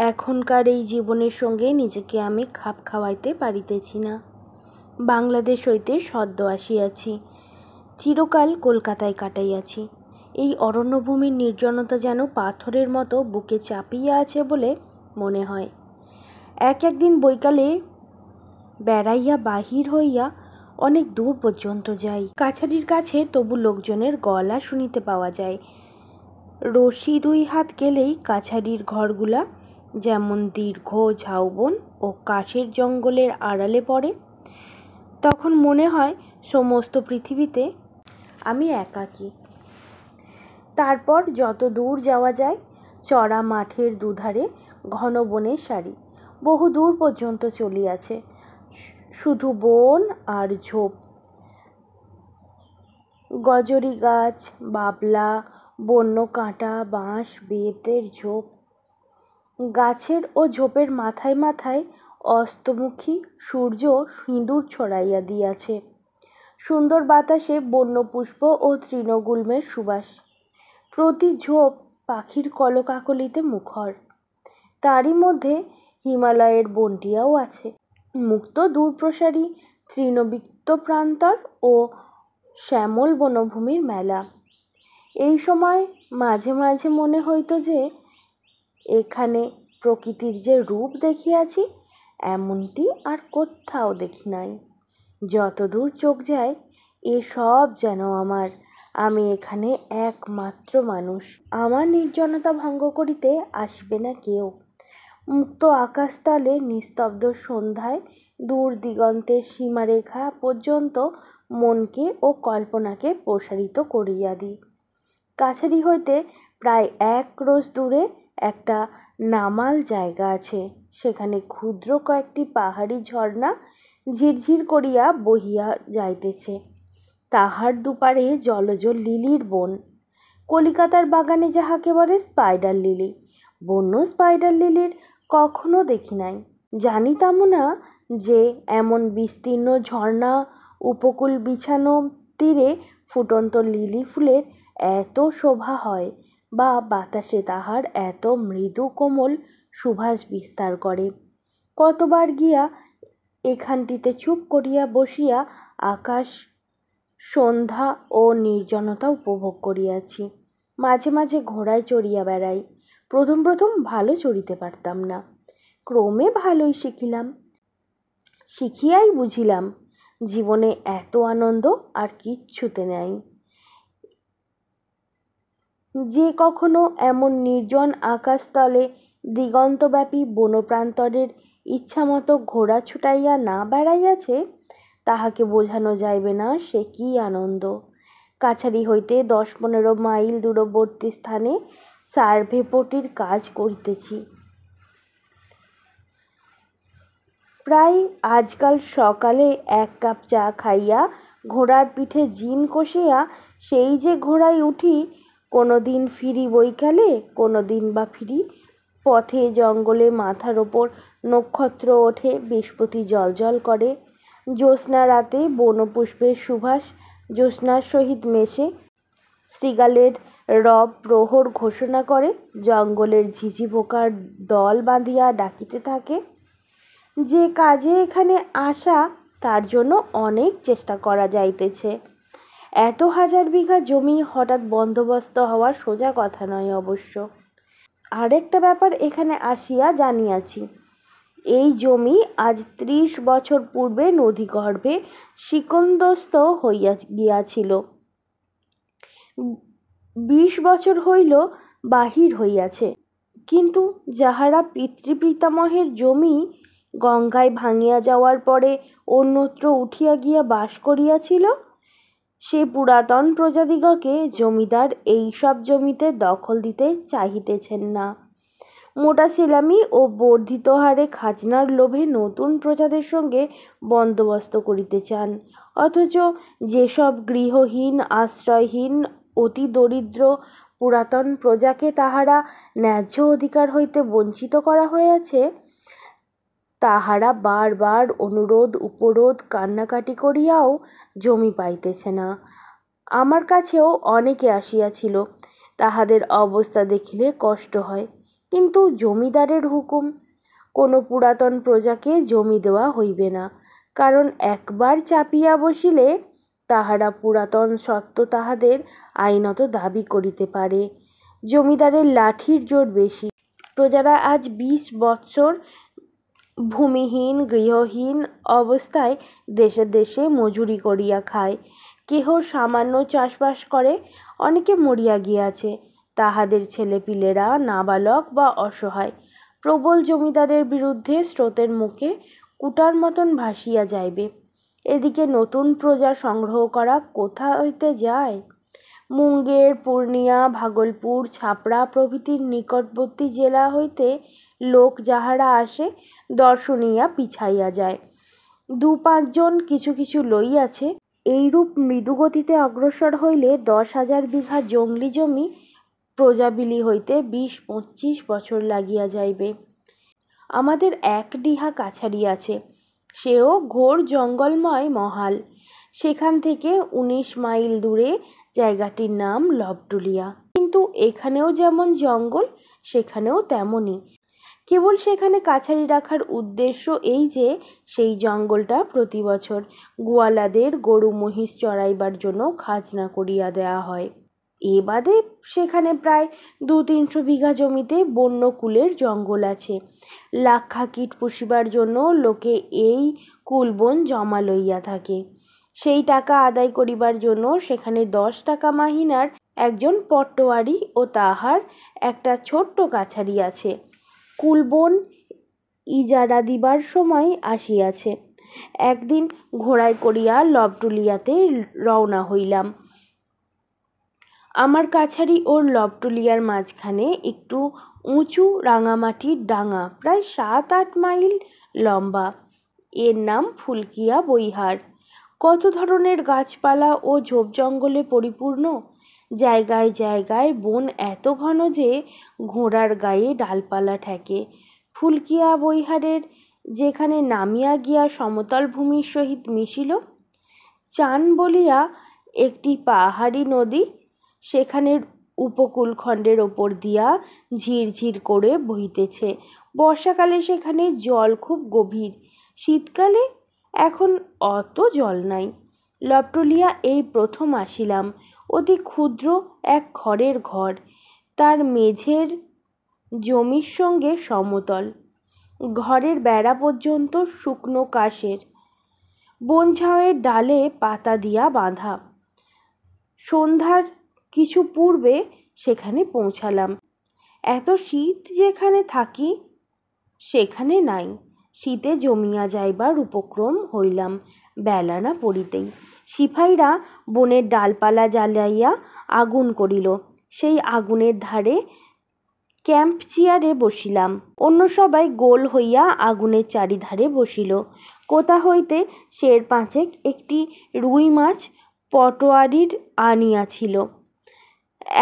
এখনকার এই জীবনের সঙ্গে নিজেকে আমি খাপ খাওয়াইতে পারিতেছি না। বাংলাদেশ হইতে সদ্য আসিয়াছি, চিরকাল কলকাতায় কাটাইয়াছি। এই অরণ্যভূমির নির্জনতা যেন পাথরের মতো বুকে চাপিয়া আছে বলে মনে হয়। একদিন বৈকালে বেড়াইয়া বাহির হইয়া অনেক দূর পর্যন্ত যাই। কাছারির কাছে তবু লোকজনের গলা শুনিতে পাওয়া যায়। রশি 2 হাত গেলেই কাছারির ঘরগুলা যেমন দীর্ঘ ঝাউবন ও কাশের জঙ্গলের আড়ালে পড়ে। তখন মনে হয় সমস্ত পৃথিবীতে আমি একাকী। তারপর যত দূর যাওয়া যায়, চড়া মাঠের দুধারে ঘন বনের সারি বহু দূর পর্যন্ত চলিয়াছে। শুধু বন আর ঝোপ, গজরি গাছ, বাবলা, বন্য কাঁটা, বাঁশ, বেতের ঝোপ। গাছের ও ঝোপের মাথায় মাথায় অস্তমুখী সূর্য সিঁদুর ছড়াইয়া দিয়াছে। সুন্দর বাতাসে বন্য পুষ্প ও তৃণগুল্মের সুবাস। প্রতি ঝোপ পাখির কলকাকলিতে মুখর। তারই মধ্যে হিমালয়ের বনটিয়াও আছে, মুক্ত দূরপ্রসারী তৃণবিক্ত প্রান্তর ও শ্যামল বনভূমির মেলা। এই সময় মাঝে মাঝে মনে হইত যে এখানে প্রকৃতির যে রূপ দেখিয়াছি, এমনটি আর কোথাও দেখি নাই। যতদূর চোখ যায়, এসব যেন আমার। আমি এখানে একমাত্র মানুষ। আমার নির্জনতা ভঙ্গ করিতে আসবে না কেউ। মুক্ত আকাশতলে নিস্তব্ধ সন্ধ্যায় দূর দিগন্তের সীমারেখা পর্যন্ত মনকে ও কল্পনাকে প্রসারিত করিয়া দিই। কাছারি হইতে প্রায় 1 ক্রোশ দূরে একটা নামাল জায়গা আছে। সেখানে ক্ষুদ্র কয়েকটি পাহাড়ি ঝর্ণা ঝিরঝির করিয়া বহিয়া যাইতেছে। তাহার দুপারে জলজ লিলির বন। কলিকাতার বাগানে যাহাকে বলে স্পাইডার লিলি, বন্য স্পাইডার লিলির কখনো দেখি নাই। জানিতামও না যে এমন বিস্তীর্ণ ঝর্ণা উপকূল বিছানো তীরে ফুটন্ত লিলি ফুলের এত শোভা হয়, বা বাতাসে তাহার এত মৃদু কোমল সুবাস বিস্তার করে। কতবার গিয়া এখানটিতে চুপ করিয়া বসিয়া আকাশ, সন্ধ্যা ও নির্জনতা উপভোগ করিয়াছি। মাঝে মাঝে ঘোড়ায় চড়িয়া বেড়াই। প্রথম প্রথম ভালো চড়িতে পারতাম না, ক্রমে ভালোই শিখিলাম। শিখিয়াই বুঝিলাম জীবনে এত আনন্দ আর কিচ্ছুতে নাই। যে কখনো এমন নির্জন আকাশতলে দিগন্তব্যাপী বনপ্রান্তরের ইচ্ছামতো ঘোড়া ছুটাইয়া না বেড়াইয়াছে, তাহাকে বোঝানো যাইবে না সে কি আনন্দ। কাছারি হইতে 10-15 মাইল দূরবর্তী স্থানে সার্ভেপটির কাজ করিতেছি। প্রায় আজকাল সকালে 1 কাপ চা খাইয়া ঘোড়ার পিঠে জিন কষিয়া সেই যে ঘোড়ায় উঠি, কোনো দিন ফিরি বৈকালে, কোনো দিন বা ফিরি পথে জঙ্গলে। মাথার ওপর নক্ষত্র ওঠে, বৃহস্পতি জলজল করে। জ্যোৎস্না রাতে বনপুষ্পের সুবাস জ্যোৎস্নার সহিত মেশে। শৃগালের রব প্রহর ঘোষণা করে। জঙ্গলের ঝিঝি পোকার দল বাঁধিয়া ডাকিতে থাকে। যে কাজে এখানে আসা, তার জন্য অনেক চেষ্টা করা যাইতেছে। এত 1000 বিঘা জমি হঠাৎ বন্দোবস্ত হওয়া সোজা কথা নয় অবশ্য। আরেকটা ব্যাপার এখানে আসিয়া জানিয়াছি, এই জমি আজ 30 বছর পূর্বে নদীগর্ভে শিকন্দস্ত হইয়া গিয়াছিল। 20 বছর হইল বাহির হইয়াছে। কিন্তু যাহারা পিতৃপিতামহের জমি গঙ্গায় ভাঙিয়া যাওয়ার পরে অন্যত্র উঠিয়া গিয়া বাস করিয়াছিল, সে পুরাতন প্রজাদিগকে জমিদার এই সব জমিতে দখল দিতে চাহিতেছেন না। মোটা সেলামি ও বর্ধিত হারে খাজনার লোভে নতুন প্রজাদের সঙ্গে বন্দোবস্ত করিতে চান। অথচ যেসব গৃহহীন, আশ্রয়হীন, অতি দরিদ্র পুরাতন প্রজাকে তাহারা ন্যায্য অধিকার হইতে বঞ্চিত করা হইয়াছে, তাহারা বারবার অনুরোধ উপরোধ কান্নাকাটি করিয়াও জমি পাইতেছে না। আমার কাছেও অনেকে আসিয়াছিল। তাহাদের অবস্থা দেখিলে কষ্ট হয়। কিন্তু জমিদারের হুকুম, কোনো পুরাতন প্রজাকে জমি দেওয়া হইবে না, কারণ একবার চাপিয়া বসিলে তাহারা পুরাতন সত্ত্ব তাহাদের আইনত দাবি করিতে পারে। জমিদারের লাঠির জোর বেশি। প্রজারা আজ 20 বৎসর ভূমিহীন গৃহহীন অবস্থায় দেশে দেশে মজুরি করিয়া খায়। কেহ সামান্য চাষবাস করে, অনেকে মরিয়া গিয়াছে, তাহাদের ছেলেপিলেরা নাবালক বা অসহায়। প্রবল জমিদারের বিরুদ্ধে স্রোতের মুখে কুটার মতন ভাসিয়া যাইবে। এদিকে নতুন প্রজা সংগ্রহ করা কোথা হইতে যায়? মুঙ্গের, পূর্ণিয়া, ভাগলপুর, ছাপড়া প্রভৃতির নিকটবর্তী জেলা হইতে লোক যাহারা আসে দর্শনীয়া পিছাইয়া যায়। 2-5 জন কিছু কিছু লইয়াছে। এইরূপ মৃদুগতিতে অগ্রসর হইলে 10,000 বিঘা জংলি জমি প্রজাবিলি হইতে 20-25 বছর লাগিয়া যাইবে। আমাদের 1 ডিহা কাছারি আছে, সেও ঘোর জঙ্গলময় মহাল। সেখান থেকে 19 মাইল দূরে জায়গাটির নাম লবটুলিয়া। কিন্তু এখানেও যেমন জঙ্গল, সেখানেও তেমনই। কেবল সেখানে কাছারি রাখার উদ্দেশ্য এই যে সেই জঙ্গলটা প্রতি বছর গোয়ালাদের গরু মহিষ চড়াইবার জন্য খাজনা করিয়া দেয়া হয়। এ বাদে সেখানে প্রায় 200-300 বিঘা জমিতে বন্য কুলের জঙ্গল আছে। লাক্ষা কীট পুষিবার জন্য লোকে এই কুলবন জমা লইয়া থাকে। সেই টাকা আদায় করিবার জন্য সেখানে 10 টাকা মাহিনার একজন পটোয়ারি ও তাহার একটা ছোট্ট কাছারি আছে। কুলবন ইজারা দিবার সময় আসিয়াছে। একদিন ঘোড়ায় করিয়া লবটুলিয়াতে রওনা হইলাম। আমার কাছারি ওর লবটুলিয়ার মাঝখানে একটু উঁচু রাঙামাটির ডাঙা, প্রায় 7-8 মাইল লম্বা। এর নাম ফুলকিয়া বৈহার। কত ধরনের গাছপালা ও ঝোপ জঙ্গলে পরিপূর্ণ। জায়গায় জায়গায় বন এত ঘন যে ঘোড়ার গায়ে ডালপালা ঠেকে। ফুলকিয়া বৈহারের যেখানে নামিয়া গিয়া সমতল ভূমির সহিত মিশিল, চান বলিয়া একটি পাহাড়ি নদী সেখানের উপকূলখণ্ডের ওপর দিয়া ঝিরঝির করে বহিতেছে। বর্ষাকালে সেখানে জল খুব গভীর, শীতকালে এখন অত জল নাই। লবটুলিয়া এই প্রথম আসিলাম। অতি ক্ষুদ্র এক খড়ের ঘর, তার মেঝের জমির সঙ্গে সমতল। ঘরের বেড়া পর্যন্ত শুকনো কাশের, বনঝাউয়ের ডালে পাতা দিয়া বাঁধা। সন্ধ্যার কিছু পূর্বে সেখানে পৌঁছালাম। এত শীত যেখানে থাকি সেখানে নাই। শীতে জমিয়া যাইবার উপক্রম হইলাম বেলা না পড়িতেই। সিপাহীরা বনের ডালপালা জ্বালাইয়া আগুন করিল। সেই আগুনের ধারে ক্যাম্প চেয়ারে বসিলাম। অন্য সবাই গোল হইয়া আগুনের চারিধারে বসিল। কোথা হইতে 4-5 একটি রুই মাছ পটোয়ারির আনিয়াছিল।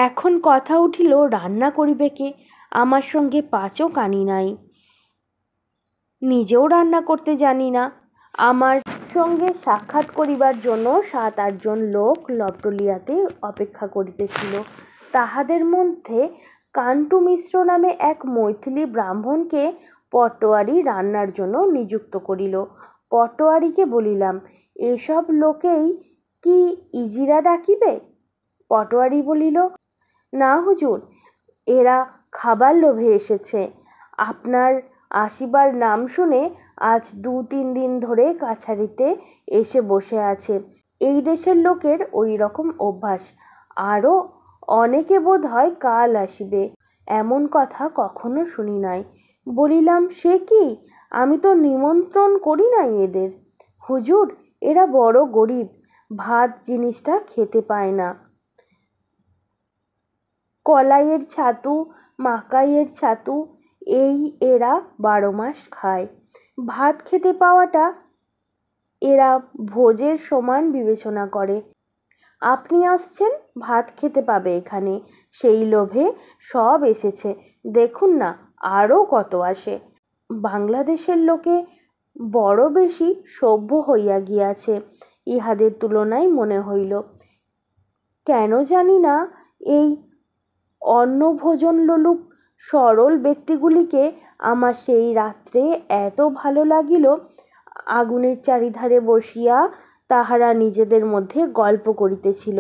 এখন কথা উঠিল, রান্না করিবে কে? আমার সঙ্গে 5 আনি নাই, নিজেও রান্না করতে জানি না। আমার সঙ্গে সাক্ষাৎ করিবার জন্য 7-8 জন লোক লবটুলিয়াতে অপেক্ষা করিতেছিল। তাহাদের মধ্যে কান্টু মিশ্র নামে এক মৈথিলি ব্রাহ্মণকে পটোয়ারি রান্নার জন্য নিযুক্ত করিল। পটোয়ারিকে বলিলাম, এসব লোকেই কি ইজিরা ডাকিবে? পটোয়ারি বলিল, না হুজুর, এরা খাবার লোভে এসেছে। আপনার আসিবার নাম শুনে আজ 2-3 দিন ধরে কাছারিতে এসে বসে আছে। এই দেশের লোকের ওই রকম অভ্যাস। আরও অনেকে বোধ হয় কাল আসিবে, এমন কথা কখনো শুনি নাই। বলিলাম, সে কি? আমি তো নিমন্ত্রণ করি নাই এদের। হুজুর, এরা বড় গরিব, ভাত জিনিসটা খেতে পায় না। কলাইয়ের ছাতু, মাকাইয়ের ছাতু এই এরা 12 মাস খায়। ভাত খেতে পাওয়াটা এরা ভোজের সমান বিবেচনা করে। আপনি আসছেন, ভাত খেতে পাবে এখানে, সেই লোভে সব এসেছে। দেখুন না, আরও কত আসে। বাংলাদেশের লোকে বড় বেশি সভ্য হইয়া গিয়াছে ইহাদের তুলনায় মনে হইল। কেন জানি না এই অন্নভোজন লোলুপ সরল ব্যক্তিগুলিকে আমার সেই রাত্রে এত ভালো লাগিল, আগুনের চারিধারে বসিয়া তাহারা নিজেদের মধ্যে গল্প করিতেছিল,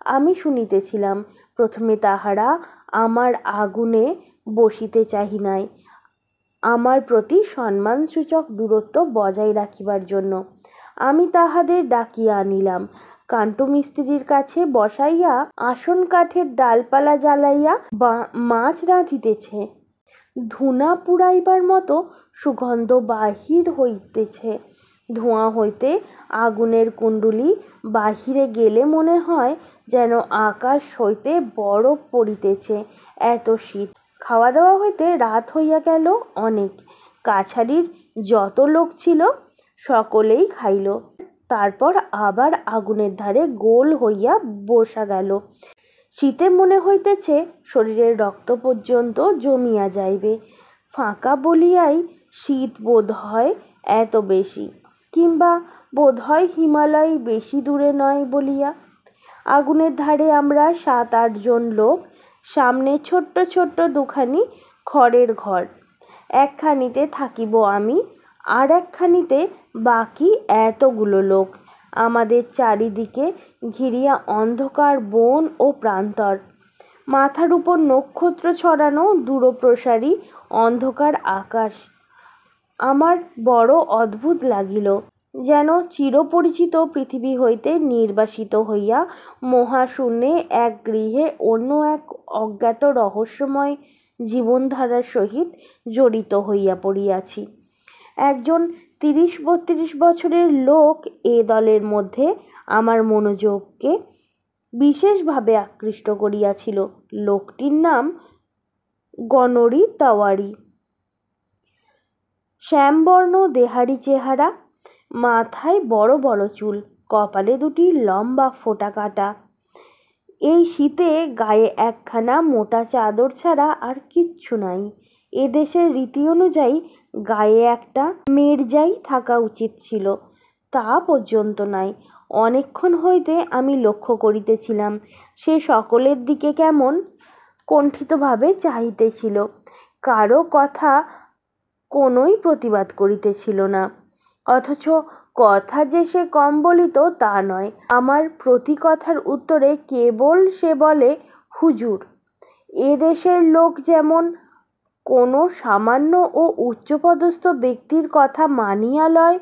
আমি শুনিতেছিলাম। প্রথমে তাহারা আমার আগুনে বসিতে চাহি নাই, আমার প্রতি সম্মানসূচক দূরত্ব বজায় রাখিবার জন্য। আমি তাহাদের ডাকিয়া আনিলাম, কাণ্ট মিস্ত্রির কাছে বসাইয়া আসন কাঠের ডালপালা জ্বালাইয়া মাছ রাঁধিতেছে। ধুনা পুড়াইবার মতো সুগন্ধ বাহির হইতেছে। ধোঁয়া হইতে আগুনের কুণ্ডুলি বাহিরে গেলে মনে হয় যেন আকাশ হইতে বরফ পড়িতেছে, এত শীত। খাওয়া দাওয়া হইতে রাত হইয়া গেল অনেক। কাছারির যত লোক ছিল সকলেই খাইল। তারপর আবার আগুনের ধারে গোল হইয়া বসা গেল। শীতে মনে হইতেছে শরীরের রক্ত পর্যন্ত জমিয়া যাইবে। ফাঁকা বলিয়াই শীত বোধ হয় এত বেশি, কিংবা বোধ হয় হিমালয় বেশি দূরে নয় বলিয়া। আগুনের ধারে আমরা 7-8 জন লোক। সামনে ছোট্ট ছোট্ট দুখানি খড়ের ঘর। একখানিতে থাকিব আমি, আর একখানিতে বাকি এতগুলো লোক। আমাদের চারিদিকে ঘিরিয়া অন্ধকার বন ও প্রান্তর। মাথার উপর নক্ষত্র ছড়ানো দূরপ্রসারী অন্ধকার আকাশ। আমার বড় অদ্ভুত লাগিল, যেন চিরপরিচিত পৃথিবী হইতে নির্বাসিত হইয়া মহাশূন্যে এক গৃহে অন্য এক অজ্ঞাত রহস্যময় জীবনধারার সহিত জড়িত হইয়া পড়িয়াছি। একজন 30-32 বছরের লোক এ দলের মধ্যে আমার মনোযোগকে বিশেষভাবে আকৃষ্ট করিয়াছিল। লোকটির নাম গনরি তাওয়ারি। শ্যামবর্ণ দেহারি চেহারা, মাথায় বড় বড় চুল, কপালে দুটি লম্বা ফোঁটা কাটা। এই শীতে গায়ে একখানা মোটা চাদর ছাড়া আর কিচ্ছু নাই। এদেশের রীতি অনুযায়ী গায়ে একটা মেরজাই থাকা উচিত ছিল, তা পর্যন্ত নাই। অনেকক্ষণ হইতে আমি লক্ষ্য করিতেছিলাম, সে সকলের দিকে কেমন কুণ্ঠিতভাবে চাহিতেছিল, কারো কথা কোনোই প্রতিবাদ করিতেছিল না। অথচ কথা যে সে কম বলিত তা নয়। আমার প্রতি কথার উত্তরে কেবল সে বলে, হুজুর। এ দেশের লোক যেমন কোনো সামান্য ও উচ্চপদস্থ ব্যক্তির কথা মানিয়া লয়,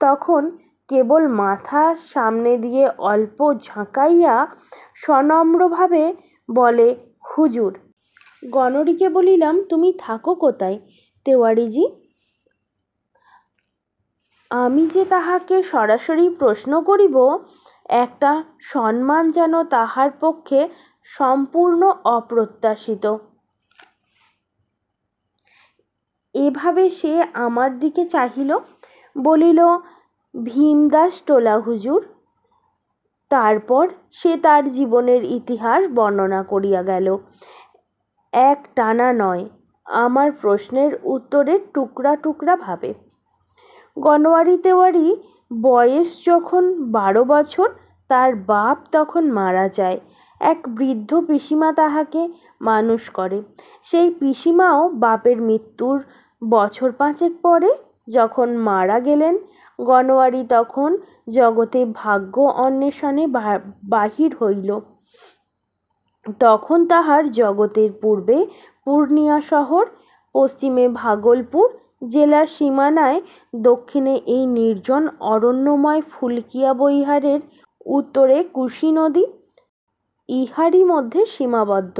তখন কেবল মাথা সামনে দিয়ে অল্প ঝাঁকাইয়া সনম্রভাবে বলে, হুজুর। গনরিকে বলিলাম, তুমি থাকো কোথায় তেওয়ারিজি? আমি যে তাহাকে সরাসরি প্রশ্ন করিব, একটা সম্মান যেন তাহার পক্ষে সম্পূর্ণ অপ্রত্যাশিত। এভাবে সে আমার দিকে চাহিল, বলিল, ভীমদাস টোলা হুজুর। তারপর সে তার জীবনের ইতিহাস বর্ণনা করিয়া গেল। এক টানা নয়, আমার প্রশ্নের উত্তরে টুকরা টুকরা ভাবে। গনওয়ারি তেওয়ারি বয়স যখন 12 বছর, তার বাপ তখন মারা যায়। এক বৃদ্ধ পিসিমা তাহাকে মানুষ করে। সেই পিসিমাও বাপের মৃত্যুর বছর 5 পরে যখন মারা গেলেন, গনওয়ারি তখন জগতে ভাগ্য অন্বেষণে বাহির হইল। তখন তাহার জগতের পূর্বে পূর্ণিয়া শহর, পশ্চিমে ভাগলপুর জেলার সীমানায়, দক্ষিণে এই নির্জন অরণ্যময় ফুলকিয়া বৈহারের, উত্তরে কুশি নদী ইহারই মধ্যে সীমাবদ্ধ।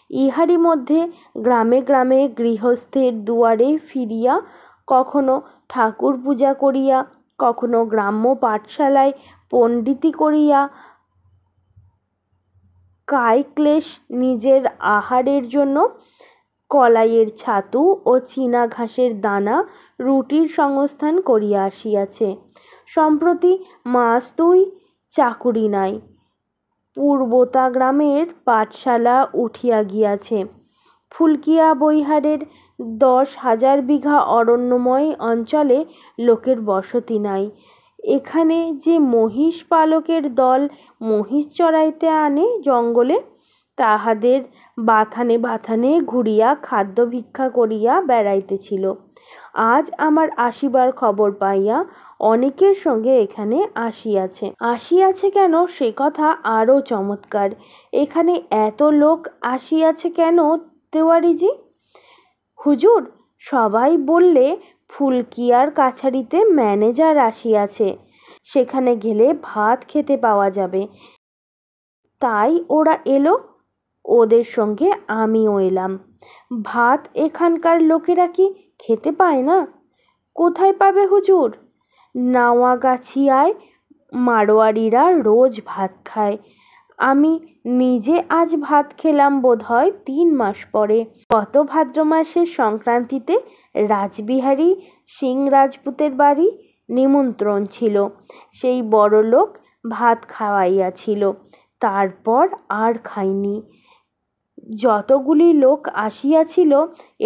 ইহারই মধ্যে গ্রামে গ্রামে গৃহস্থের দুয়ারে ফিরিয়া, কখনো ঠাকুর পূজা করিয়া, কখনো গ্রাম্য পাঠশালায় পণ্ডিতি করিয়া, কায়ক্লেশ নিজের আহারের জন্য কলাইয়ের ছাতু ও চীনা ঘাসের দানা রুটির সংস্থান করিয়া আসিয়াছে। সম্প্রতি মাস 2 চাকুরি নাই। পূর্বতা গ্রামের পাঠশালা উঠিয়া গিয়াছে। ফুলকিয়া বৈহারের 10,000 বিঘা অরণ্যময় অঞ্চলে লোকের বসতি নাই। এখানে যে মহিষ পালকের দল মহিষ চড়াইতে আনে জঙ্গলে, তাহাদের বাথানে বাথানে ঘুরিয়া খাদ্য ভিক্ষা করিয়া বেড়াইতেছিল। আজ আমার আসিবার খবর পাইয়া অনেকের সঙ্গে এখানে আসিয়াছে কেন সে কথা আরও চমৎকার। এখানে এত লোক আসিয়াছে কেন তেওয়ারিজি? হুজুর, সবাই বললে ফুলকিয়ার কাছারিতে ম্যানেজার আসিয়াছে, সেখানে গেলে ভাত খেতে পাওয়া যাবে, তাই ওরা এলো। ওদের সঙ্গে আমিও এলাম। ভাত এখানকার লোকেরা কি খেতে পায় না? কোথায় পাবে হুজুর? নাওয়াগাছিয়ায় মারোয়ারিরা রোজ ভাত খায়। আমি নিজে আজ ভাত খেলাম বোধহয় 3 মাস পরে। গত ভাদ্র মাসের সংক্রান্তিতে রাসবিহারী সিং রাজপুতের বাড়ি নিমন্ত্রণ ছিল। সেই বড়লোক ভাত খাওয়াইয়াছিল, তারপর আর খাইনি। যতগুলি লোক আসিয়াছিল,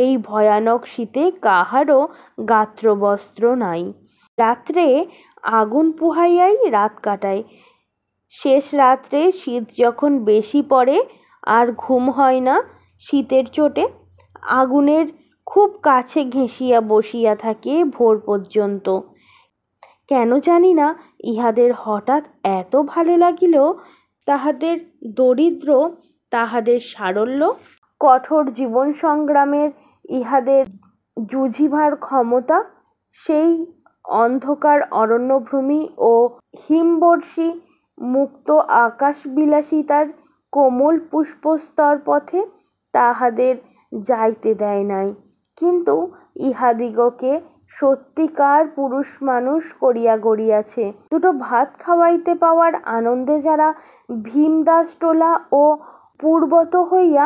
এই ভয়ানক শীতে কাহারও গাত্রবস্ত্র নাই। রাত্রে আগুন পুহাইয়াই রাত কাটায়। শেষ রাত্রে শীত যখন বেশি পড়ে আর ঘুম হয় না, শীতের চোটে আগুনের খুব কাছে ঘেঁষিয়া বসিয়া থাকে ভোর পর্যন্ত। কেন জানি না ইহাদের হঠাৎ এত ভালো লাগিল। তাহাদের দরিদ্র, তাহাদের সারল্য, কঠোর জীবন সংগ্রামের ইহাদের জুঝিবার ক্ষমতা, সেই অন্ধকার অরণ্যভূমি ও হিমবর্ষী মুক্ত আকাশবিলাসিতার কোমল পুষ্পস্তর পথে তাহাদের যাইতে দেয় নাই। কিন্তু ইহাদিগকে সত্যিকার পুরুষ মানুষ করিয়া গড়িয়াছে। দুটো ভাত খাওয়াইতে পাওয়ার আনন্দে যারা ভীমদাসটোলা ও পূর্বত হইয়া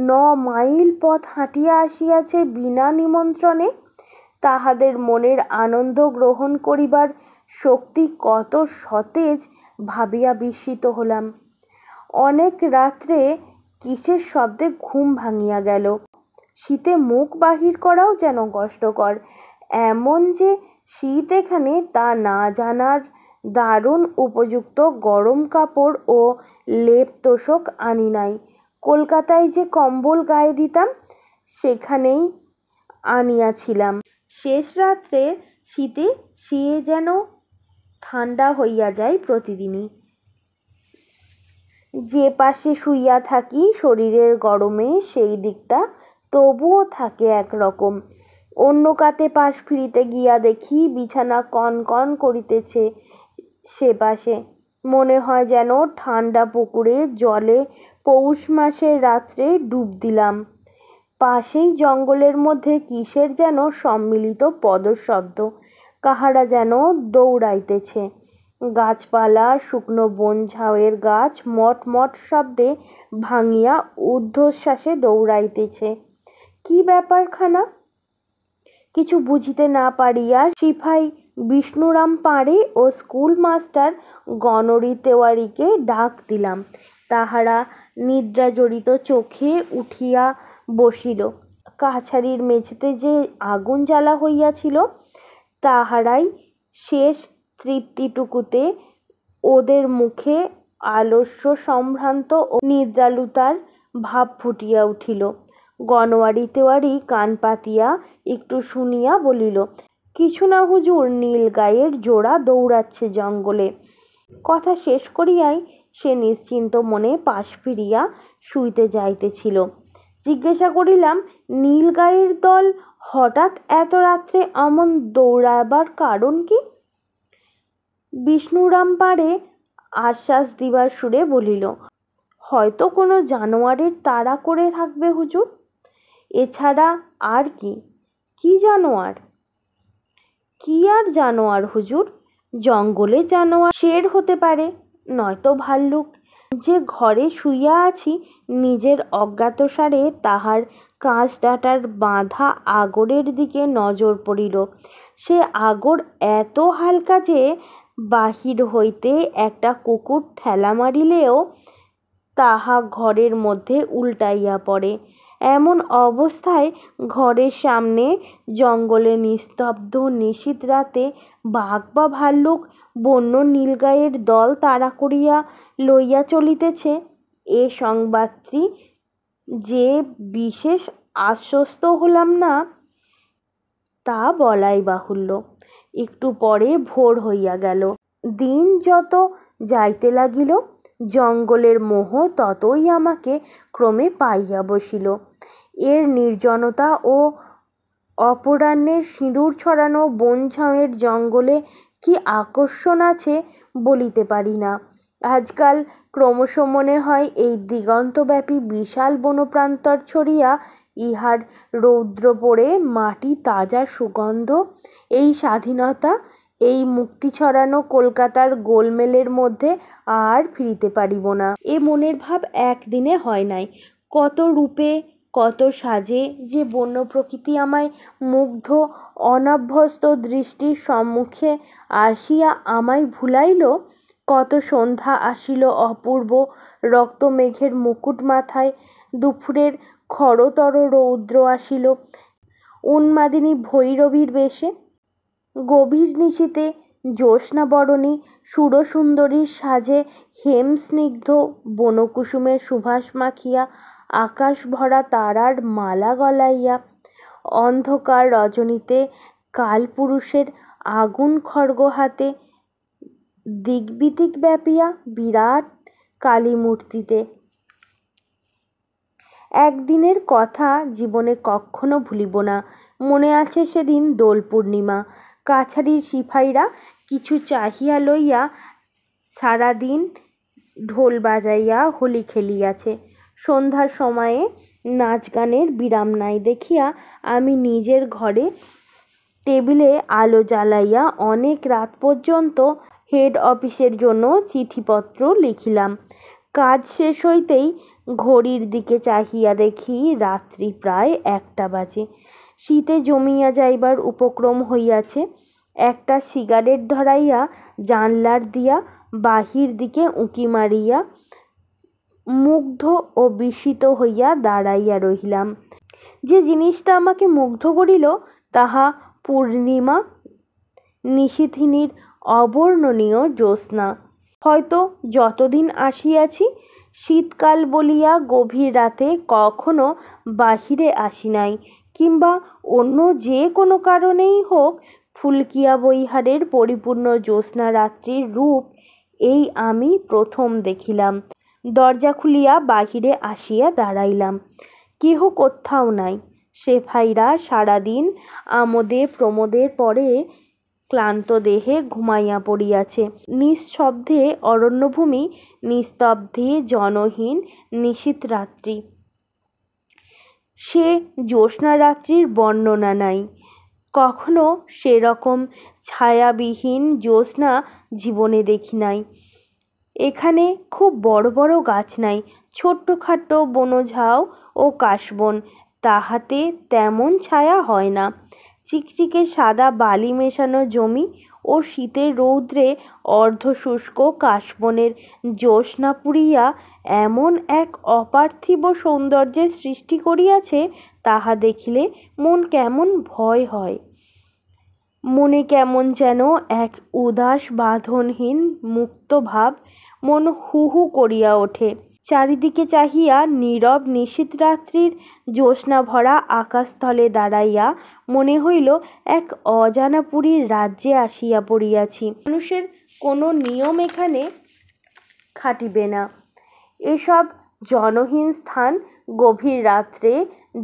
9 মাইল পথ হাঁটিয়া আসিয়াছে বিনা নিমন্ত্রণে, তাহাদের মনের আনন্দ গ্রহণ করিবার শক্তি কত সতেজ ভাবিয়া বিস্মিত হলাম। অনেক রাত্রে কিসের শব্দে ঘুম ভাঙিয়া গেল। শীতে মুখ বাহির করাও যেন কষ্টকর। এমন যে শীত এখানে তা না জানার দারুণ উপযুক্ত গরম কাপড় ও লেপ তোশক আনি নাই। কলকাতায় যে কম্বল গায়ে দিতাম, সেখানেই আনিয়াছিলাম। শেষ রাত্রে শীতে সে যেন ঠান্ডা হইয়া যায় প্রতিদিনই। যে পাশে শুইয়া থাকি শরীরের গরমে সেই দিকটা তবুও থাকে একরকম। অন্য কাতে পাশ ফিরিতে গিয়া দেখি বিছানা কন কন করিতেছে সে পাশে। মনে হয় যেন ঠান্ডা পুকুরে জলে পৌষ মাসের রাত্রে ডুব দিলাম। পাশেই জঙ্গলের মধ্যে কিসের যেন সম্মিলিত পদশব্দ, কাহারা যেন দৌড়াইতেছে। গাছপালা, শুকনো বন ঝাউয়ের গাছ মট মট শব্দে ভাঙিয়া ঊর্ধ্বশ্বাসে দৌড়াইতেছে। কি ব্যাপারখানা কিছু বুঝিতে না পারিয়া সিপাই বিষ্ণুরাম পাঁড়ে ও স্কুল মাস্টার গণরি তেওয়ারিকে ডাক দিলাম। তাহারা নিদ্রাজড়িত চোখে উঠিয়া বসিল। কাছারির মেঝেতে যে আগুন জ্বালা হইয়াছিল, তাহারাই শেষ তৃপ্তিটুকুতে ওদের মুখে আলস্য সম্ভ্রান্ত ও নিদ্রালুতার ভাব ফুটিয়া উঠিল। গনোয়ারি তেওয়ারি কান পাতিয়া একটু শুনিয়া বলিল, কিছু না হুজুর, নীলগাইয়ের জোড়া দৌড়াচ্ছে জঙ্গলে। কথা শেষ করিয়াই সে নিশ্চিন্ত মনে পাশ ফিরিয়া শুইতে যাইতেছিল। জিজ্ঞাসা করিলাম, নীলগাইয়ের দল হঠাৎ এত রাত্রে অমন দৌড়াবার কারণ কি? বিষ্ণুরাম পাঁড়ে আশ্বাস দিবার সুরে বলিল, হয়তো কোনো জানোয়ারের তাড়া করে থাকবে হুজুর। এছাড়া আর কি? কি জানোয়ার? কি আর জানোয়ার হুজুর? জঙ্গলে জানোয়ার শের হতে পারে, নয়তো ভাল্লুক। যে ঘরে শুইয়া আছি, নিজের অজ্ঞাতসারে তাহার কাঁচডাঁটার বাঁধা আগরের দিকে নজর পড়িল। সে আগর এত হালকা যে বাহির হইতে একটা কুকুর ঠেলা মারিলেও তাহা ঘরের মধ্যে উল্টাইয়া পড়ে। এমন অবস্থায় ঘরের সামনে জঙ্গলে নিস্তব্ধ নিশীথ রাতে বাঘ বা ভাল্লুক বন্য নীলগাইয়ের দল তাড়া করিয়া লইয়া চলিতেছে, এ সংবাদটি যে বিশেষ আশ্বস্ত হলাম না তা বলাই বাহুল্য। একটু পরে ভোর হইয়া গেল। দিন যত যাইতে লাগিল জঙ্গলের মোহ ততই আমাকে ক্রমে পাইয়া বসিল। এর নির্জনতা ও অপরাহ্নের সিঁদুর ছড়ানো বনঝাউয়ের জঙ্গলে কি আকর্ষণ আছে বলিতে পারি না। আজকাল ক্রমশ মনে হয় এই দিগন্তব্যাপী বিশাল বনপ্রান্তর ছড়িয়া ইহার রৌদ্র পড়ে মাটি তাজা সুগন্ধ, এই স্বাধীনতা, এই মুক্তি ছড়ানো কলকাতার গোলমেলের মধ্যে আর ফিরিতে পারিব না। এ মনের ভাব একদিনে হয় নাই। কত রূপে কত সাজে যে বন্য প্রকৃতি আমায় মুগ্ধ অনাভ্যস্ত দৃষ্টির সম্মুখে আসিয়া আমায় ভুলাইল। কত সন্ধ্যা আসিল অপূর্ব রক্তমেঘের মুকুট মাথায়, দুপুরের খরতর রৌদ্র আসিল উন্মাদিনী ভৈরবীর বেশে, গভীর নিশীথে জ্যোৎস্নাবরণী সুরসুন্দরীর সাজে হেমস্নিগ্ধ বনকুসুমের সুবাস মাখিয়া, আকাশ ভরা তারার মালা গলাইয়া, অন্ধকার রজনীতে কালপুরুষের আগুন খড়গ হাতে দিগ্বিদিক ব্যাপিয়া বিরাট কালীমূর্তিতে। একদিনের কথা জীবনে কক্ষনো ভুলিব না। মনে আছে সেদিন দোল পূর্ণিমা। কাছারির সিপাহীরা কিছু চাহিয়া লইয়া সারাদিন ঢোল বাজাইয়া হোলি খেলিয়াছে। সন্ধ্যার সময়ে নাচ গানের বিরাম নাই দেখিয়া আমি নিজের ঘরে টেবিলে আলো জ্বালাইয়া অনেক রাত পর্যন্ত হেড অফিসের জন্য চিঠিপত্র লিখিলাম। কাজ শেষ হইতেই ঘড়ির দিকে চাহিয়া দেখি রাত্রি প্রায় 1টা বাজে। শীতে জমিয়া যাইবার উপক্রম হইয়াছে। একটা সিগারেট ধরাইয়া জানলার দিয়া বাহির দিকে উঁকি মারিয়া মুগ্ধ ও বিস্মিত হইয়া দাঁড়াইয়া রহিলাম। যে জিনিসটা আমাকে মুগ্ধ করিল তাহা পূর্ণিমা নিশীথিনীর অবর্ণনীয় জ্যোৎস্না। হয়তো যতদিন আসিয়াছি শীতকাল বলিয়া গভীর রাতে কখনো বাহিরে আসি নাই, কিংবা অন্য যে কোনো কারণেই হোক ফুলকিয়া বৈহারের পরিপূর্ণ জ্যোৎস্না রাত্রির রূপ এই আমি প্রথম দেখিলাম। দরজা খুলিয়া বাহিরে আসিয়া দাঁড়াইলাম। কেহ কোথাও নাই। সেফাইরা সারাদিন আমোদে প্রমোদের পরে ক্লান্ত দেহে ঘুমাইয়া পড়িয়াছে। নিঃশব্দে অরণ্যভূমি, নিস্তব্ধে জনহীন নিশীথ রাত্রি। সে জ্যোৎস্না রাত্রির বর্ণনা নাই। কখনো সেরকম ছায়াবিহীন জ্যোৎস্না জীবনে দেখি নাই। এখানে খুব বড় বড় গাছ নাই, ছোট্টখাট্ট বনঝাউ ও কাশবন, তাহাতে তেমন ছায়া হয় না। চিকচিকে সাদা বালি মেশানো জমি ও শীতের রৌদ্রে অর্ধশুষ্ক কাশবনের জ্যোৎস্না পুড়িয়া এমন এক অপার্থিব সৌন্দর্যের সৃষ্টি করিয়াছে তাহা দেখিলে মন কেমন ভয় হয়। মনে কেমন যেন এক উদাস বাঁধনহীন মুক্ত ভাব, মন হু হু করিয়া ওঠে। চারিদিকে চাহিয়া নীরব নিশীথ রাত্রির জ্যোৎস্না ভরা আকাশতলে দাঁড়াইয়া মনে হইল এক অজানা পুরীর রাজ্যে আসিয়া পড়িয়াছি। মানুষের কোনো নিয়ম এখানে খাটিবে না। এসব জনহীন স্থান গভীর রাত্রে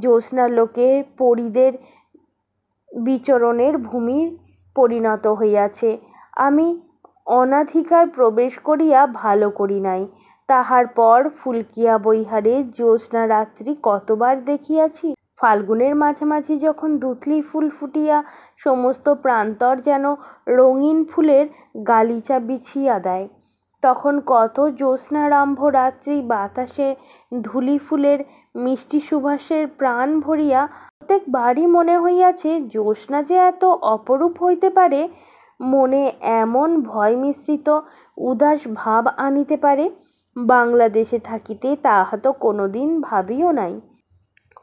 জ্যোৎস্নালোকে পরীদের বিচরণের ভূমি পরিণত হইয়াছে। আমি অনধিকার প্রবেশ করিয়া ভালো করি নাই। তাহার পর ফুলকিয়া বৈহারে জ্যোৎস্না রাত্রি কতবার দেখিয়াছি। ফাল্গুনের মাঝামাঝি যখন দুঁতলি ফুল ফুটিয়া সমস্ত প্রান্তর যেন রঙিন ফুলের গালিচা বিছিয়া দেয়, তখন কত জ্যোৎস্নারম্ভ রাত্রি বাতাসে ধূলি ফুলের মিষ্টি সুবাসের প্রাণ ভরিয়া প্রত্যেকবারই মনে হইয়াছে জ্যোৎস্না যে এত অপরূপ হইতে পারে, মনে এমন ভয় মিশ্রিত উদাস ভাব আনিতে পারে, বাংলাদেশে থাকিতে তাহা তো কোনোদিন ভাবিও নাই।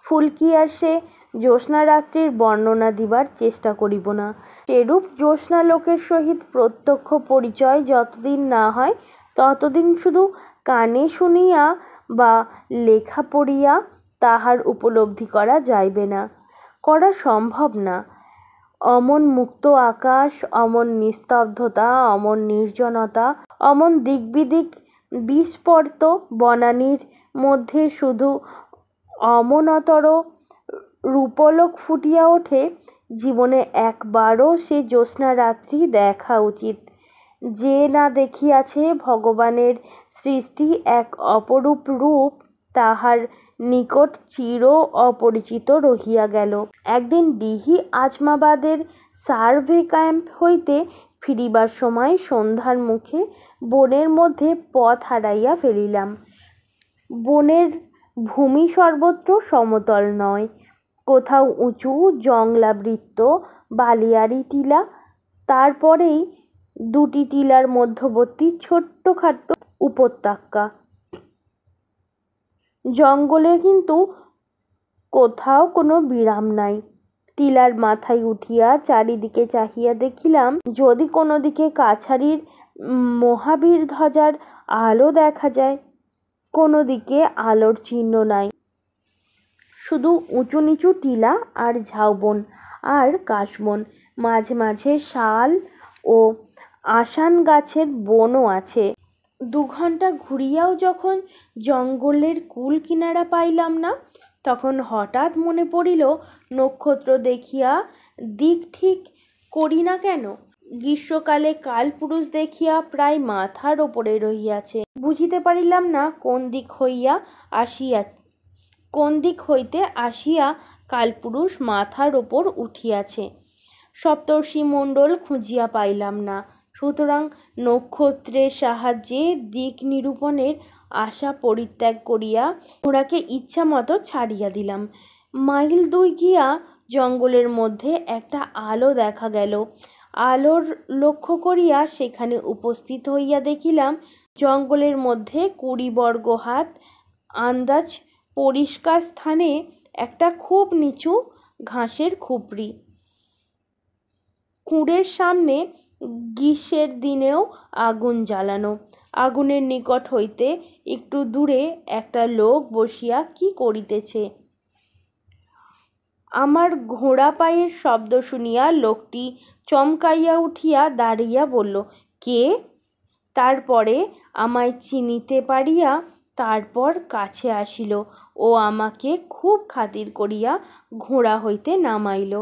ফুলকিয়ার সে জ্যোৎস্না রাত্রির বর্ণনা দিবার চেষ্টা করিব না। সেরূপ জ্যোৎস্নালোকের সহিত প্রত্যক্ষ পরিচয় যতদিন না হয় ততদিন শুধু কানে শুনিয়া বা লেখা পড়িয়া তাহার উপলব্ধি করা যাইবে না, করা সম্ভব না। অমন মুক্ত আকাশ, অমন নিস্তব্ধতা, অমন নির্জনতা, অমন দিগ্বিদিক বিস্ফোর্ত বনানীর মধ্যে শুধু অমনতর রূপলোক ফুটিয়া ওঠে। জীবনে একবারও সে জ্যোৎস্না রাত্রি দেখা উচিত। যে না দেখিয়াছে ভগবানের সৃষ্টি এক অপরূপ রূপ, তাহার নিকট চির অপরিচিত রহিয়া গেল। একদিন ডিহি আজমাবাদের সার্ভে ক্যাম্প হইতে ফিরিবার সময় সন্ধ্যার মুখে বনের মধ্যে পথ হারাইয়া ফেলিলাম। বনের ভূমি সর্বত্র সমতল নয়, কোথাও উঁচু জংলাবৃত বালিয়াড়ি টিলা, তারপরেই দুটি টিলার মধ্যবর্তী ছোট্টখাট্ট উপত্যকা। জঙ্গলে কিন্তু কোথাও কোনো বিরাম নাই। টিলার মাথায় উঠিয়া চারিদিকে চাহিয়া দেখিলাম, যদি কোনো দিকে কাছারির মহাবীর ধ্বজার আলো দেখা যায়। কোনো দিকে আলোর চিহ্ন নাই, শুধু উঁচু নিচু টিলা আর ঝাউবন আর কাশবন, মাঝে মাঝে শাল ও আসান গাছের বনও আছে। 2 ঘণ্টা ঘুরিয়াও যখন জঙ্গলের কুল কিনারা পাইলাম না, তখন হঠাৎ মনে পড়িল, নক্ষত্র দেখিয়া দিক ঠিক করি না কেন? গ্রীষ্মকালে কালপুরুষ দেখিয়া প্রায় মাথার ওপরে রহিয়াছে। বুঝিতে পারিলাম না কোন দিক হইতে আসিয়া কালপুরুষ মাথার ওপর উঠিয়াছে। সপ্তর্ষি মণ্ডল খুঁজিয়া পাইলাম না, সুতরাং নক্ষত্রের সাহায্যে দিক নিরূপণের আশা পরিত্যাগ করিয়া ঘোড়াকে ইচ্ছা মতো ছাড়িয়া দিলাম। মাইল 2 গিয়া জঙ্গলের মধ্যে একটা আলো দেখা গেল। আলোর লক্ষ্য করিয়া সেখানে উপস্থিত হইয়া দেখিলাম, জঙ্গলের মধ্যে 20 বর্গ হাত আন্দাজ পরিষ্কার স্থানে একটা খুব নিচু ঘাসের খুপড়ি। কুঁড়ের সামনে গ্রীষ্মের দিনেও আগুন জ্বালানো। আগুনের নিকট হইতে একটু দূরে একটা লোক বসিয়া কি করিতেছে। আমার ঘোড়া পায়ের শব্দ শুনিয়া লোকটি চমকাইয়া উঠিয়া দাঁড়াইয়া বলল, কে? তারপরে আমায় চিনিতে পারিয়া তারপর কাছে আসিল ও আমাকে খুব খাতির করিয়া ঘোড়া হইতে নামাইল।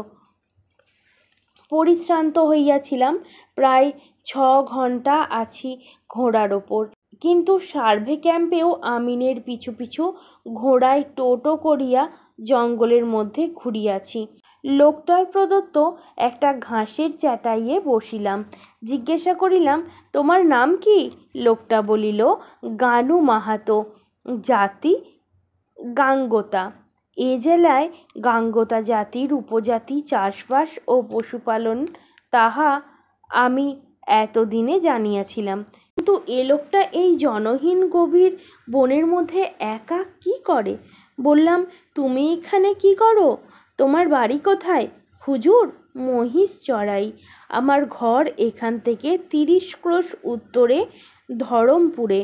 পরিশ্রান্ত হইয়াছিলাম, প্রায় 6 ঘণ্টা আছি ঘোড়ার ওপর, কিন্তু সার্ভে ক্যাম্পেও আমিনের পিছু পিছু ঘোড়ায় টোটো করিয়া জঙ্গলের মধ্যে ঘুরিয়াছি। লোকটার প্রদত্ত একটা ঘাসের চাটাইয়ে বসিলাম। জিজ্ঞাসা করিলাম, তোমার নাম কি? লোকটা বলিল, গানু মাহাতো, জাতি গাঙ্গোতা। এ জেলায় গাঙ্গোতা জাতির উপজাতি চাষবাস ও পশুপালন, তাহা আমি এতদিনে জানিয়াছিলাম। কিন্তু এ লোকটা এই জনহীন গভীর বনের মধ্যে একা কি করে? বললাম, তুমি এখানে কি করো? তোমার বাড়ি কোথায়? হুজুর, মহিষ চড়াই। আমার ঘর এখান থেকে 30 ক্রোশ উত্তরে ধরমপুরে,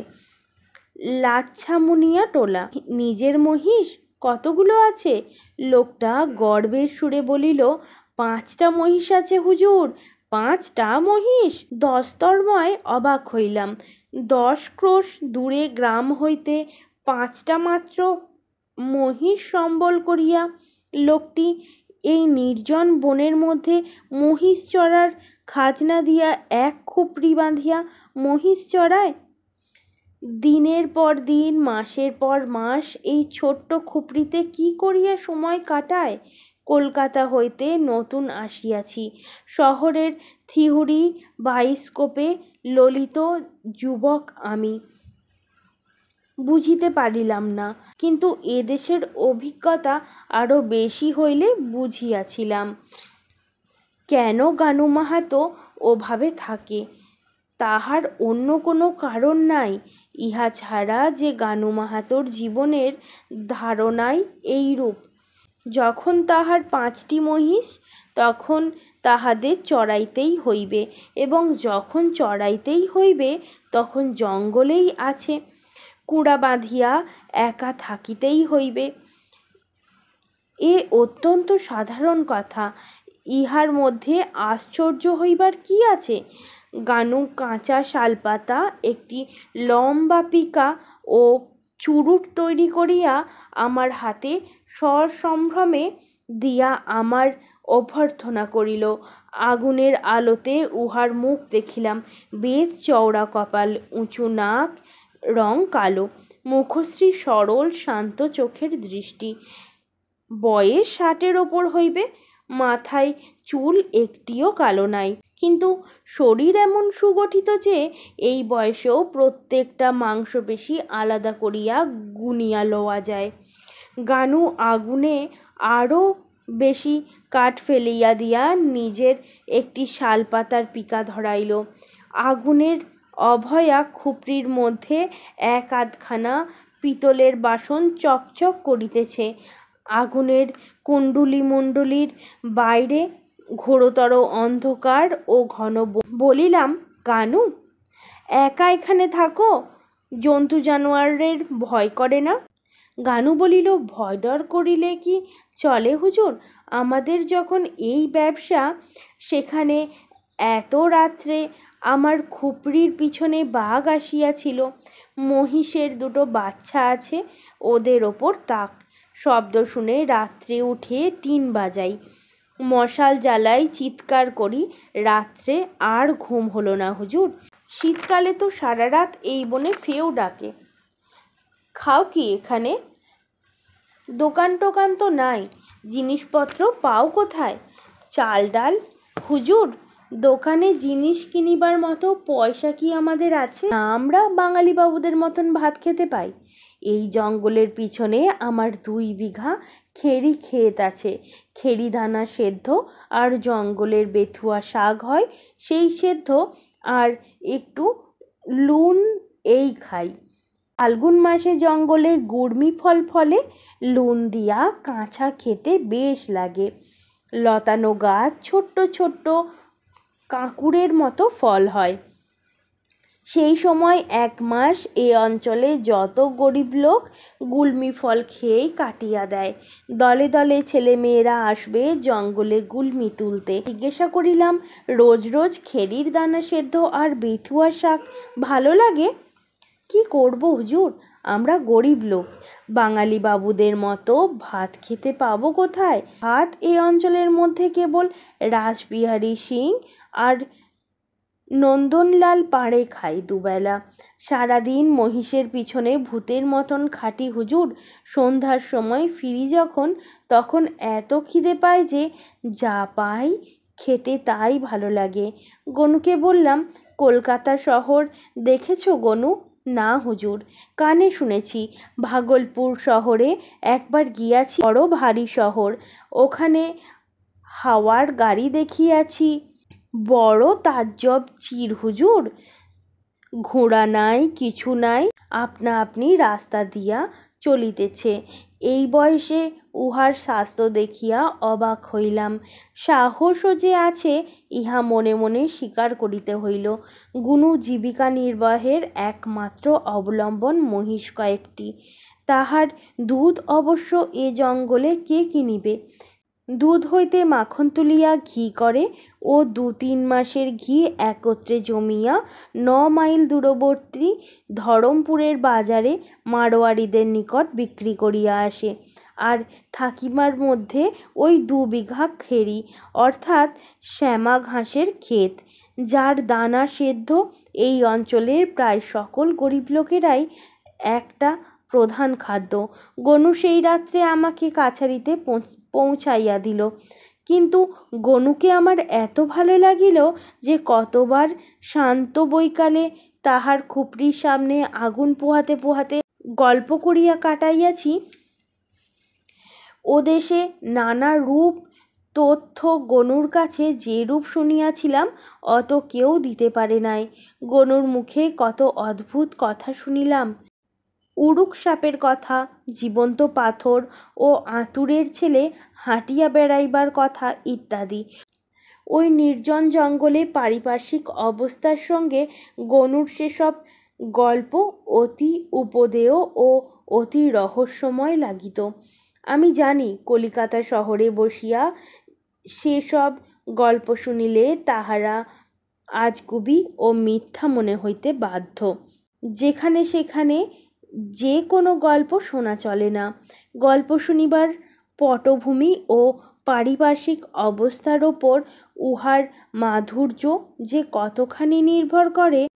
লাচ্ছামুনিয়া টোলা। নিজের মহিষ কতগুলো আছে? লোকটা গর্বের সুরে বলিল, 5টা মহিষ আছে হুজুর। 5টা মহিষ? দস্তরময় অবাক হইলাম। 10 ক্রোশ দূরে গ্রাম হইতে 5টা মাত্র মহিষ সম্বল করিয়া লোকটি এই নির্জন বনের মধ্যে মহিষ চড়ার খাজনা দিয়া এক খুপড়ি বাঁধিয়া মহিষ চড়ায়। দিনের পর দিন, মাসের পর মাস এই ছোট্ট খুপড়িতে কি করিয়া সময় কাটায়? কলকাতা হইতে নতুন আসিয়াছি। শহরের থিহুরি বায়োস্কোপে ললিত যুবক আমি। বুঝিতে পারিলাম না, কিন্তু এদেশের অভিজ্ঞতা আরও বেশি হইলে বুঝিয়াছিলাম। কেন গানু মাহাতো ওভাবে থাকে, তাহার অন্য কোনো কারণ নাই। ইহা ছাড়া যে গানু মাহাতোর জীবনের ধারণাই এইরূপ। যখন তাহার 5টি মহিষ, তখন তাহাদের চড়াইতেই হইবে, এবং যখন চড়াইতেই হইবে তখন জঙ্গলেই আছে। কুড়া বাঁধিয়া একা থাকিতেই হইবে। এ অত্যন্ত সাধারণ কথা, ইহার মধ্যে আশ্চর্য হইবার কি আছে? গানু কাঁচা শালপাতা, একটি লম্বা পিকা ও চুরুট তৈরি করিয়া আমার হাতে সসম্ভ্রমে দিয়া আমার অভ্যর্থনা করিল। আগুনের আলোতে উহার মুখ দেখিলাম। বেশ চওড়া কপাল, উঁচু নাক, রং কালো, মুখশ্রী সরল শান্ত চোখের দৃষ্টি। বয়স 60-এর ওপর হইবে। মাথায় চুল একটিও কালো নাই, কিন্তু শরীর এমন সুগঠিত যে এই বয়সেও প্রত্যেকটা মাংসপেশি আলাদা করিয়া গুনিয়া লওয়া যায়। গানু আগুনে আরও বেশি কাঠ ফেলিয়া দিয়া নিজের একটি শালপাতার পিকা ধরাইল। আগুনের অভয়া খুপড়ির মধ্যে এক আধখানা পিতলের বাসন চকচক করিতেছে। আগুনের কুণ্ডুলিমণ্ডলীর বাইরে ঘোরতর অন্ধকার ও ঘন বলিলাম, গানু, একা এখানে থাকো? জন্তু জানোয়ারের ভয় করে না? গানু বলিল, ভয় ডর করিলে কি চলে হুজুর? আমাদের যখন এই ব্যবসা, সেখানে এত রাত্রে আমার খুপড়ির পিছনে বাঘ আসিয়াছিল। মহিষের 2টো বাচ্চা আছে, ওদের ওপর তাক। শব্দ শুনে রাত্রে উঠে টিন বাজাই, মশাল জ্বালাই, চিৎকার করি। রাত্রে আর ঘুম হলো না হুজুর। শীতকালে তো সারা রাত এই বনে ফেউ ডাকে। খাও কি এখানে? দোকান টোকান তো নাই, জিনিসপত্র পাও কোথায়? চাল ডাল? হুজুর, দোকানে জিনিস কিনিবার মতো পয়সা কি আমাদের আছে? না, আমরা বাঙালি বাবুদের মতন ভাত খেতে পাই। এই জঙ্গলের পিছনে আমার 2 বিঘা খেরি ক্ষেত আছে। খেরি দানা সেদ্ধ আর জঙ্গলের বেথুয়া শাক হয়, সেই সেদ্ধ আর একটু লুন, এই খাই। ফাল্গুন মাসে জঙ্গলে গুড়মি ফল ফলে, লুন দিয়া কাঁচা খেতে বেশ লাগে। লতানো গাছ, ছোট্ট ছোট্ট কাঁকুড়ের মতো ফল হয়। সেই সময় 1 মাস এ অঞ্চলে যত গরিব লোক গুলমি ফল খেয়েই কাটিয়া দেয়। দলে দলে ছেলে মেয়েরা আসবে জঙ্গলে গুলমি তুলতে। জিজ্ঞাসা করিলাম, রোজ রোজ খেরির দানা সেদ্ধ আর বেথুয়া শাক ভালো লাগে? কি করব হুজুর, আমরা গরিব লোক, বাঙালি বাবুদের মতো ভাত খেতে পাবো কোথায়? ভাত এই অঞ্চলের মধ্যে কেবল রাসবিহারী সিং আর নন্দনলাল পাড়ে খাই 2 বেলা। সারাদিন মহিষের পিছনে ভূতের মতন খাটি হুজুর। সন্ধ্যার সময় ফিরি যখন, তখন এত খিদে পায় যে যা পাই খেতে তাই ভালো লাগে। গনুকে বললাম, কলকাতা শহর দেখেছো গনু? না হুজুর, কানে শুনেছি। ভাগলপুর শহরে একবার গিয়াছি, বড় ভারী শহর। ওখানে হাওয়ার গাড়ি দেখিয়াছি, বড় তাজ্জব চির হুজুর। ঘোড়া নাই, কিছু নাই, আপনা আপনি রাস্তা দিয়া চলিতেছে। এই বয়সে উহার স্বাস্থ্য দেখিয়া অবাক হইলাম। সাহসও যে আছে, ইহা মনে মনে স্বীকার করিতে হইল। গুনু জীবিকা নির্বাহের একমাত্র অবলম্বন মহিষ কয়েকটি। তাহার দুধ অবশ্য এ জঙ্গলে কে কিনিবে? দুধ হইতে মাখন তুলিয়া ঘি করে, ও 2-3 মাসের ঘি একত্রে জমিয়া 9 মাইল দূরবর্তী ধরমপুরের বাজারে মারোয়ারিদের নিকট বিক্রি করিয়া আসে। আর থাকিবার মধ্যে ওই 2 বিঘা খেরি, অর্থাৎ শ্যামা ঘাসের ক্ষেত, যার দানা সেদ্ধ এই অঞ্চলের প্রায় সকল গরিব লোকেরাই একটা প্রধান খাদ্য। গনু সেই রাত্রে আমাকে কাছারিতে পৌঁছাইয়া দিল। কিন্তু গনুকে আমার এত ভালো লাগিল যে কতবার শান্ত বৈকালে তাহার খুপড়ির সামনে আগুন পোহাতে পোহাতে গল্প করিয়া কাটাইয়াছি। ও দেশে নানা রূপ তথ্য গনুর কাছে যে রূপ শুনিয়াছিলাম অত কেউ দিতে পারে নাই। গনুর মুখে কত অদ্ভুত কথা শুনিলাম। উড়ুক সাপের কথা, জীবন্ত পাথর ও আঁতুড়ের ছেলে হাঁটিয়া বেড়াইবার কথা ইত্যাদি। ওই নির্জন জঙ্গলে পারিপার্শ্বিক অবস্থার সঙ্গে গনুর সেসব গল্প অতি উপদেয় ও অতি রহস্যময় লাগিত। আমি জানি কলিকাতা শহরে বসিয়া সেসব গল্প শুনিলে তাহারা আজগুবি ও মিথ্যা মনে হইতে বাধ্য। যেখানে সেখানে যে কোনো গল্প শোনা চলে না। গল্প শুনিবার পটভূমি ও পারিপার্শ্বিক অবস্থার ওপর উহার মাধুর্য যে কতখানি নির্ভর করে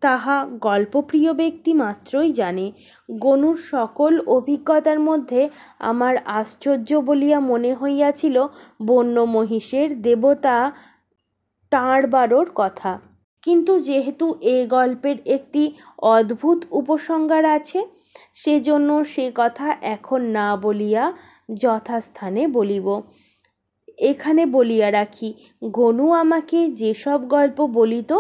তাহা গল্পপ্রিয় ব্যক্তি মাত্রই জানে। গনুর সকল অভিজ্ঞতার মধ্যে আমার আশ্চর্য বলিয়া মনে হইয়াছিল বন্য মহিষের দেবতা টাঁড়বারোর কথা। কিন্তু যেহেতু এ গল্পের একটি অদ্ভুত উপসংহার আছে, সেজন্য সে কথা এখন না বলিয়া যথাস্থানে বলিব। এখানে বলিয়া রাখি, গনু আমাকে যেসব গল্প বলিত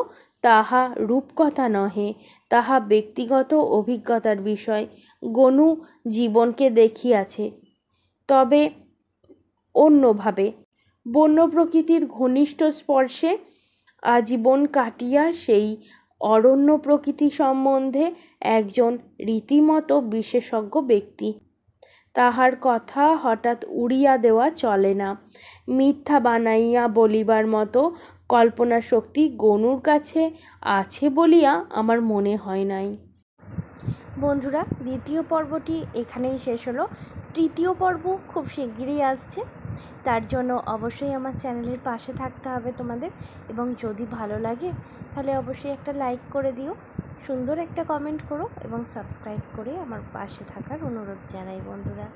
তাহা রূপকথা নহে, তাহা ব্যক্তিগত অভিজ্ঞতার বিষয়। গনু জীবনকে দেখিয়াছে, তবে অন্যভাবে। বন্য প্রকৃতির ঘনিষ্ঠ স্পর্শে আজীবন কাটিয়া সেই অরণ্য প্রকৃতি সম্বন্ধে একজন রীতিমতো বিশেষজ্ঞ ব্যক্তি। তাহার কথা হঠাৎ উড়িয়া দেওয়া চলে না। মিথ্যা বানাইয়া বলিবার মতো কল্পনা শক্তি গনুর কাছে আছে বলিয়া আমার মনে হয় নাই। বন্ধুরা, দ্বিতীয় পর্বটি এখানেই শেষ হলো। তৃতীয় পর্ব খুব শিগগিরই আসছে, তার জন্য অবশ্যই আমার চ্যানেলের পাশে থাকতে হবে তোমাদের। এবং যদি ভালো লাগে তাহলে অবশ্যই একটা লাইক করে দিও, সুন্দর একটা কমেন্ট করো এবং সাবস্ক্রাইব করে আমার পাশে থাকার অনুরোধ জানাই বন্ধুরা।